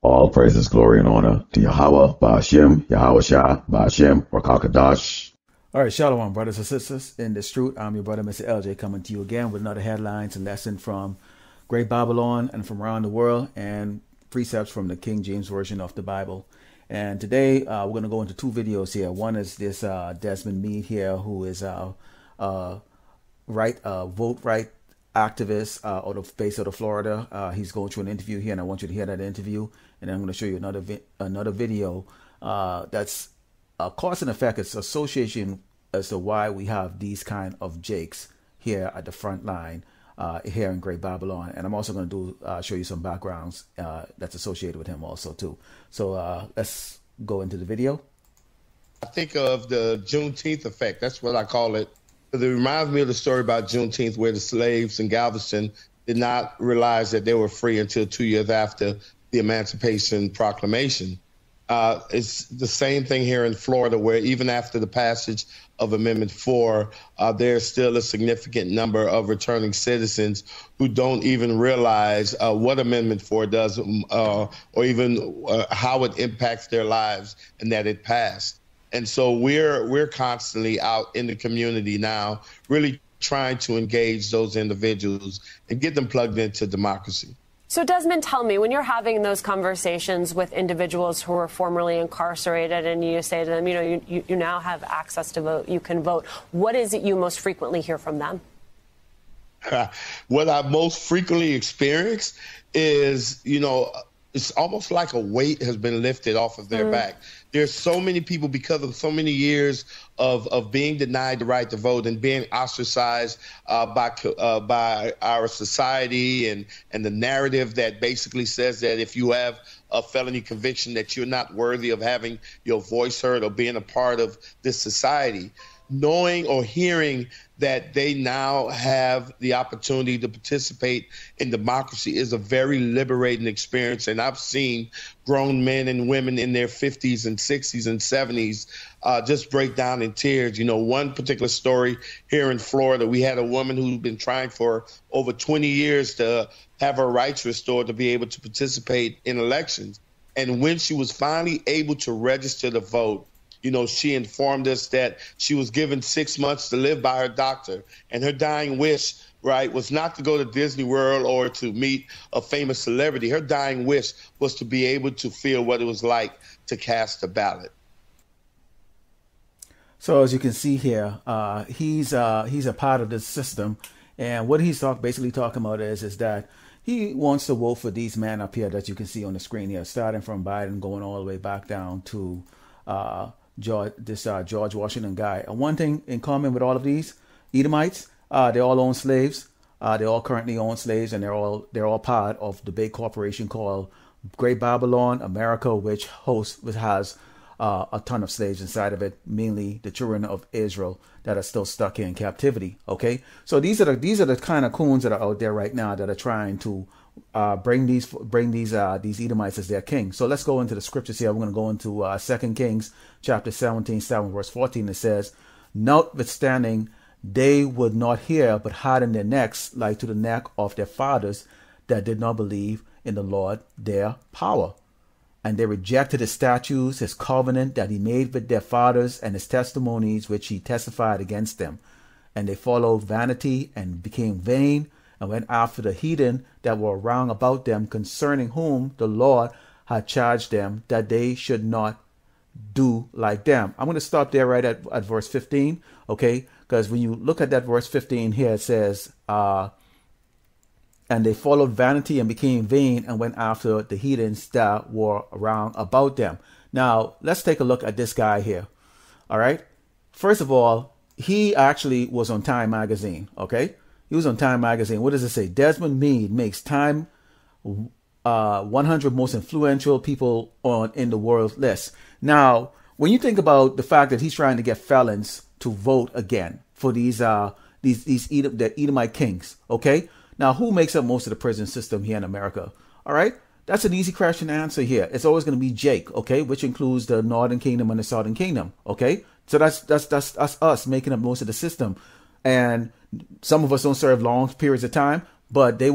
All praises, glory, and honor to Yahweh, Ba'ashem, Yahawashi, Ba'ashem, Rakakadash. All right, shalom, brothers and sisters. In this truth, I'm your brother, Mr. LJ, coming to you again with another headlines and lesson from Great Babylon and from around the world, and precepts from the King James Version of the Bible. And today, we're going to go into two videos here. One is this Desmond Meade here, who is a vote right activist out of based out of Florida. He's going through an interview here, and I want you to hear that interview. And then I'm going to show you another video that's cause and effect. It's association as to why we have these kind of jakes here at the front line here in Great Babylon. And I'm also going to show you some backgrounds that's associated with him also too. So let's go into the video. I think of the Juneteenth effect. That's what I call it. It reminds me of the story about Juneteenth, where the slaves in Galveston did not realize that they were free until 2 years after the Emancipation Proclamation. It's the same thing here in Florida, where even after the passage of Amendment 4, there's still a significant number of returning citizens who don't even realize what Amendment 4 does or even how it impacts their lives and that it passed. And so we're constantly out in the community now, really trying to engage those individuals and get them plugged into democracy. So Desmond, tell me, when you're having those conversations with individuals who were formerly incarcerated and you say to them, you now have access to vote, you can vote, what is it you most frequently hear from them? What I most frequently experience is, it's almost like a weight has been lifted off of their back. There's so many people, because of so many years of being denied the right to vote and being ostracized by our society and the narrative that basically says that if you have a felony conviction that you're not worthy of having your voice heard or being a part of this society. Knowing or hearing that they now have the opportunity to participate in democracy is a very liberating experience. And I've seen grown men and women in their 50s and 60s and 70s just break down in tears. One particular story here in Florida, we had a woman who'd been trying for over 20 years to have her rights restored to be able to participate in elections. And when she was finally able to register to vote, she informed us that she was given 6 months to live by her doctor, and her dying wish, was not to go to Disney World or to meet a famous celebrity. Her dying wish was to be able to feel what it was like to cast a ballot. So as you can see here, he's a part of this system, and what he's basically talking about is that he wants to vote for these men up here that you can see on the screen here, starting from Biden, going all the way back down to George Washington guy. And one thing in common with all of these Edomites, they all own slaves. They all currently own slaves, and they're all part of the big corporation called Great Babylon America, which has a ton of slaves inside of it, mainly the children of Israel that are still stuck here in captivity. Okay, so these are the kind of coons that are out there right now that are trying to bring these Edomites as their king. So let's go into the scriptures here. We're going to go into 2 Kings chapter 17, verse 14. It says, "Notwithstanding, they would not hear, but hardened their necks like to the neck of their fathers that did not believe in the Lord their power. And they rejected his statutes, his covenant that he made with their fathers, and his testimonies which he testified against them. And they followed vanity and became vain, and went after the heathen that were round about them, concerning whom the Lord had charged them that they should not do like them." I'm going to stop there right at verse 15, okay? Because when you look at that verse 15 here, it says, and they followed vanity and became vain, and went after the heathens that were around about them. Now, let's take a look at this guy here, all right? First of all, he actually was on Time magazine, okay? He was on Time magazine. What does it say? Desmond Meade makes Time 100 most influential people in the world list. Now, when you think about the fact that he's trying to get felons to vote again for the Edomite kings, okay? Now, who makes up most of the prison system here in America? All right, that's an easy question to answer here. It's always going to be Jake, okay, which includes the Northern Kingdom and the Southern Kingdom, okay? So that's us making up most of the system. And some of us don't serve long periods of time, But their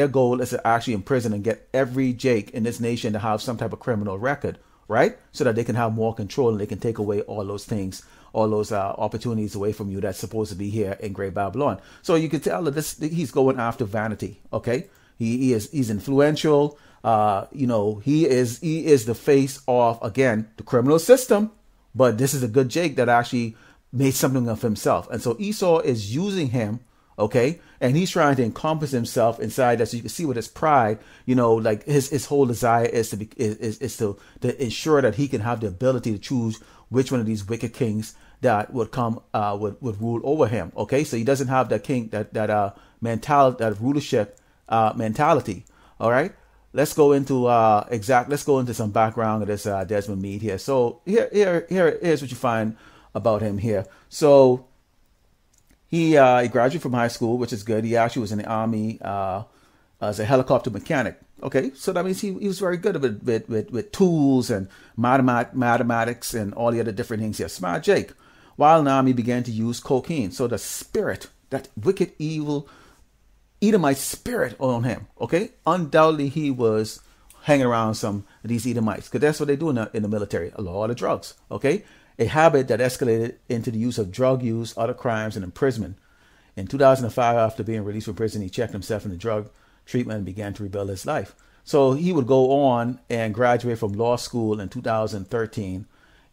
goal is to actually imprison and get every Jake in this nation to have some type of criminal record, right? So that they can have more control and they can take away all those things, all those opportunities away from you that's supposed to be here in Great Babylon. So you can tell that he's going after vanity. Okay, he's influential. He is the face of, again, the criminal system. But this is a good Jake that actually made something of himself, and so Esau is using him. Okay, and he's trying to encompass himself inside that, so you can see with his pride, like his whole desire is to ensure that he can have the ability to choose which one of these wicked kings that would come would rule over him. Okay, so he doesn't have that king that mentality, that rulership mentality. All right, let's go into some background of this Desmond Meade here. So here's what you find about him here. So he graduated from high school, which is good. He actually was in the army as a helicopter mechanic. Okay, so that means he was very good with tools and mathematics and all the other different things here. Smart Jake. While in the army, began to use cocaine. So the spirit, that wicked, evil Edomite spirit on him. Okay, undoubtedly he was hanging around some of these Edomites, because that's what they do in the military. A lot of drugs. Okay. A habit that escalated into the use of drug use, other crimes, and imprisonment. In 2005, after being released from prison, he checked himself into drug treatment and began to rebuild his life. So he would go on and graduate from law school in 2013,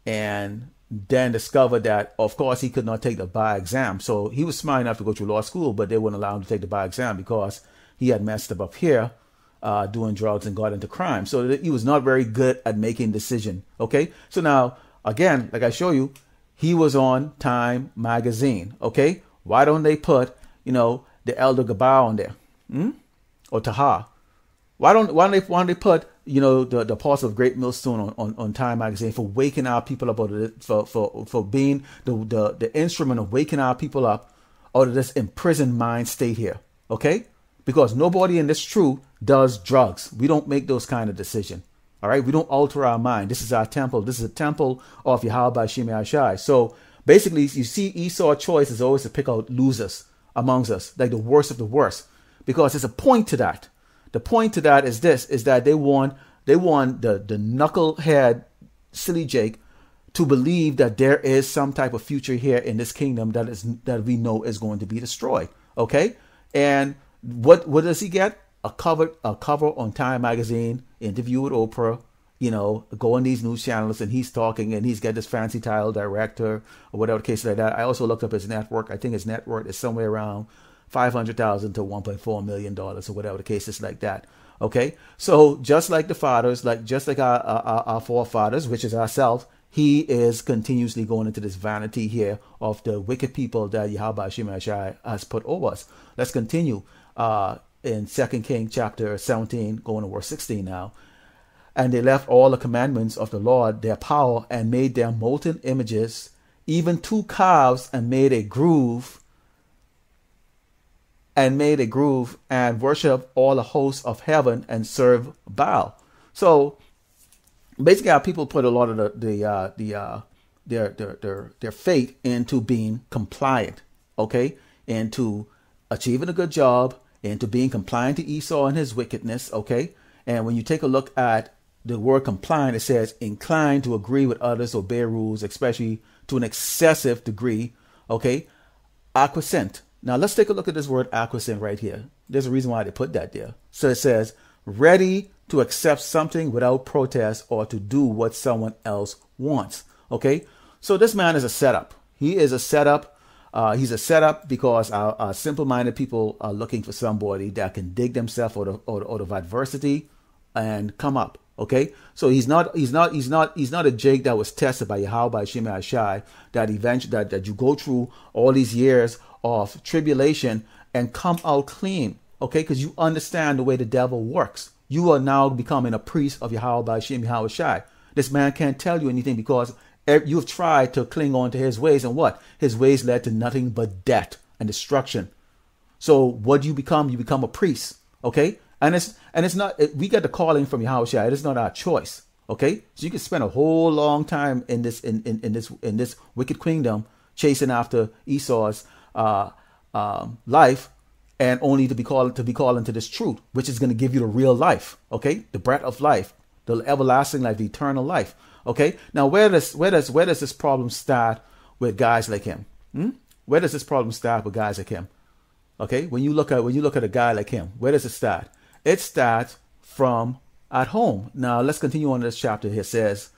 and then discovered that, of course, he could not take the bar exam. So he was smart enough to go to law school, but they wouldn't allow him to take the bar exam because he had messed up here doing drugs and got into crime. So he was not very good at making decisions. Okay, so now, again, like I show you, he was on Time magazine. Okay, why don't they put, the Elder Gabar on there, or Taha? Why don't they put, the Apostle of Great Millstone on Time magazine for waking our people up, for being the instrument of waking our people up out of this imprisoned mind state here. Okay, because nobody in this truth does drugs. We don't make those kind of decisions. All right, we don't alter our mind. This is our temple. This is a temple of Yahawashi. So basically, you see, Esau's choice is always to pick out losers amongst us, like the worst of the worst, because there's a point to that. The point to that is that they want the knucklehead silly Jake to believe that there is some type of future here in this kingdom that we know is going to be destroyed. Okay, and what does he get? A cover on Time magazine, interview with Oprah, go on these news channels, and he's talking, and he's got this fancy title, director, or whatever the case like that. I also looked up his net worth. I think his net worth is somewhere around $500,000 to $1.4 million, or whatever the case is like that. Okay, so just like the fathers, just like our forefathers, which is ourselves, he is continuously going into this vanity here of the wicked people that Yahawashi has put over us. Let's continue. In 2 Kings chapter 17, going to verse 16 now. And they left all the commandments of the Lord, their power, and made their molten images, even 2 calves, and made a groove, and worship all the hosts of heaven, and serve Baal. So basically, our people put a lot of their fate into being compliant, okay, into achieving a good job, into being compliant to Esau and his wickedness, okay? And when you take a look at the word compliant, it says inclined to agree with others, obey rules, especially to an excessive degree, okay? Acquiescent. Now let's take a look at this word acquiescent right here. There's a reason why they put that there. So it says ready to accept something without protest or to do what someone else wants, okay? So this man is a setup. He is a setup. He's a setup because our simple-minded people are looking for somebody that can dig themselves out of adversity and come up. Okay, so he's not a Jake that was tested by Yahawashi that you go through all these years of tribulation and come out clean. Okay, because you understand the way the devil works. You are now becoming a priest of Yahawashi. This man can't tell you anything because you have tried to cling on to his ways, and what? His ways led to nothing but death and destruction. So what do you become? You become a priest, okay? And it's not, we get the calling from Yahawashi. It is not our choice, okay? So you can spend a whole long time in this wicked kingdom chasing after Esau's life, and only to be called into this truth, which is going to give you the real life, okay, the breath of life, the everlasting life, the eternal life, okay. Now, where does this problem start with guys like him? Where does this problem start with guys like him? Okay, when you look at a guy like him, where does it start? It starts from at home. Now, let's continue on this chapter. Here it says,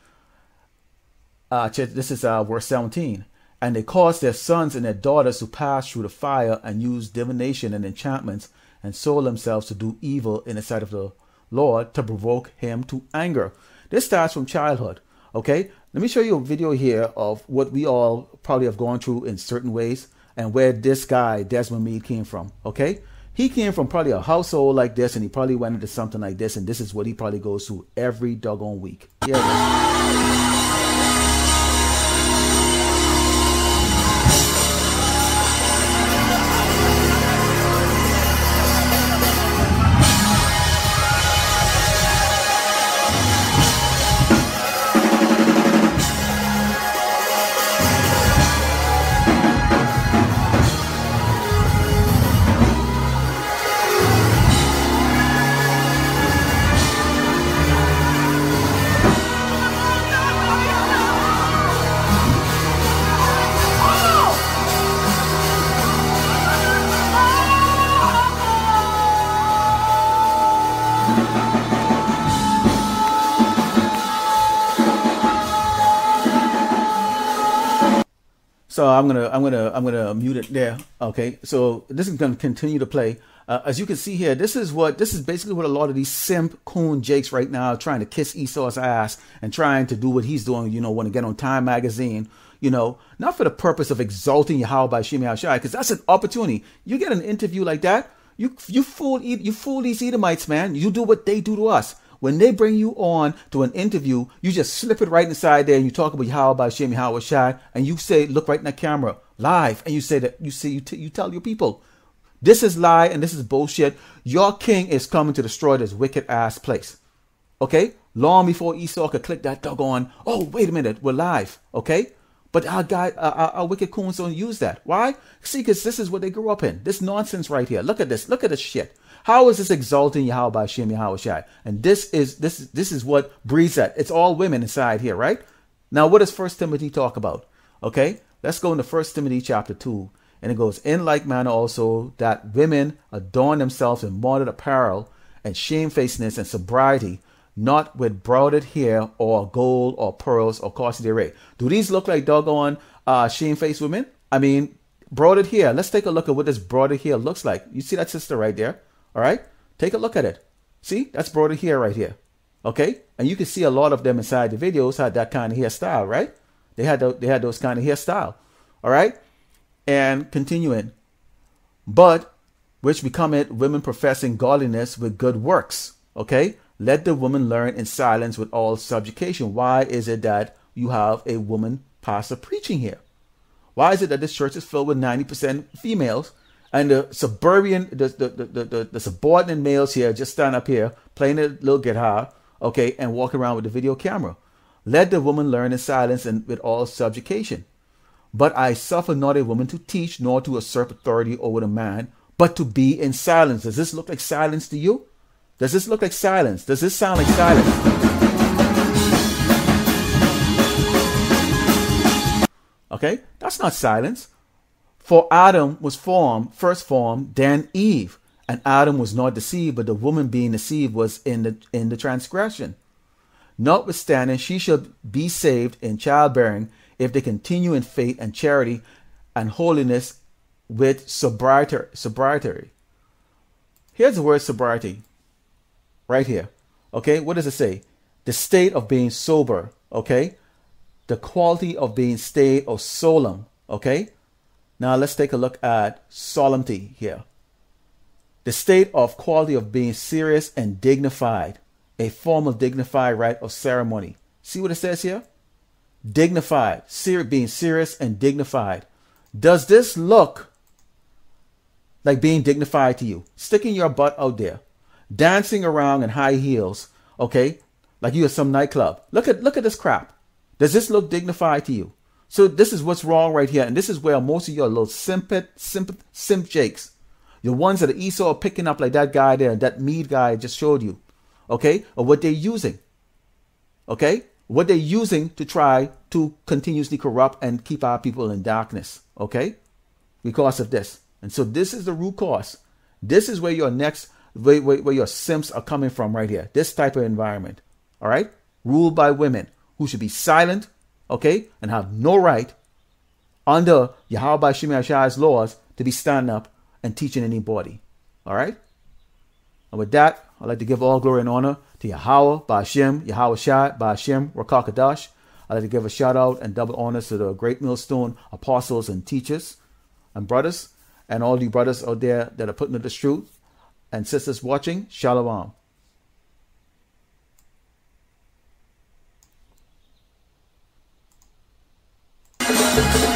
this is verse 17. And they caused their sons and their daughters to pass through the fire and use divination and enchantments and sold themselves to do evil in the sight of the Lord to provoke him to anger. This starts from childhood. Okay, let me show you a video here of what we all probably have gone through in certain ways and where this guy, Desmond Meade, came from. Okay, he came from probably a household like this, and he probably went into something like this, and this is what he probably goes through every doggone week. Yeah. So I'm gonna mute it there. Okay, so this is gonna continue to play. As you can see here, this is basically what a lot of these simp coon jakes right now are trying to kiss Esau's ass and trying to do what he's doing. You know, want to get on Time magazine. You know, not for the purpose of exalting Yahawashi, because that's an opportunity. You get an interview like that, you fool these Edomites, man. You do what they do to us. When they bring you on to an interview, you just slip it right inside there and you talk about Yahawashi, and you say, look right in the camera, live, and you say that you tell your people, this is lie and this is bullshit. Your king is coming to destroy this wicked ass place. Okay? Long before Esau could click that doggone, oh, wait a minute, we're live. Okay? But our wicked coons don't use that. Why? See, because this is what they grew up in. This nonsense right here. Look at this. Look at this shit. How is this exalting Yahawashi? And this is what breeds that. It's all women inside here, right? Now, what does 1 Timothy talk about? Okay, let's go into 1 Timothy chapter 2. And it goes, in like manner also that women adorn themselves in modest apparel and shamefacedness and sobriety, not with broided hair or gold or pearls or costly array. Do these look like doggone shamefaced women? I mean, broided hair. Let's take a look at what this broided hair looks like. You see that sister right there? All right, take a look at it. See, that's broided hair right here. Okay, and you can see a lot of them inside the videos had that kind of hairstyle, right? They had those kind of hairstyle. All right, and continuing, but which becometh women professing godliness with good works. Okay, let the woman learn in silence with all subjugation. Why is it that you have a woman pastor preaching here? Why is it that this church is filled with 90% females? And the subordinate males here just stand up here, playing a little guitar, okay, and walk around with the video camera. Let the woman learn in silence and with all subjugation. But I suffer not a woman to teach, nor to usurp authority over the man, but to be in silence. Does this look like silence to you? Does this look like silence? Does this sound like silence? Okay, that's not silence. For Adam was first formed, then Eve. And Adam was not deceived, but the woman being deceived was in the transgression. Notwithstanding, she shall be saved in childbearing if they continue in faith and charity and holiness with sobriety. Here's the word sobriety. Right here. Okay, what does it say? The state of being sober. Okay, the quality of being staid or solemn. Okay. Now let's take a look at solemnity here. The state of quality of being serious and dignified. A formal dignified rite of ceremony. See what it says here? Dignified. Being serious and dignified. Does this look like being dignified to you? Sticking your butt out there. Dancing around in high heels. Okay? Like you at some nightclub. Look at this crap. Does this look dignified to you? So this is what's wrong right here. And this is where most of your little simp jakes, The ones that Esau are picking up, like that guy there, that Mead guy I just showed you, okay, are what they're using, okay? What they're using to try to continuously corrupt and keep our people in darkness, okay? Because of this. And so this is the root cause. This is where your where your simps are coming from right here. This type of environment, all right? Ruled by women who should be silent, okay, and have no right under Yahawashi laws to be standing up and teaching anybody. All right? And with that, I'd like to give all glory and honor to Yahweh, Ba'ashem, Yahawashi, Ba'ashem, Rakakadash. I'd like to give a shout out and double honors to the great millstone apostles and teachers and brothers, and all you brothers out there that are putting the truth, and sisters watching. Shalom. Thank you.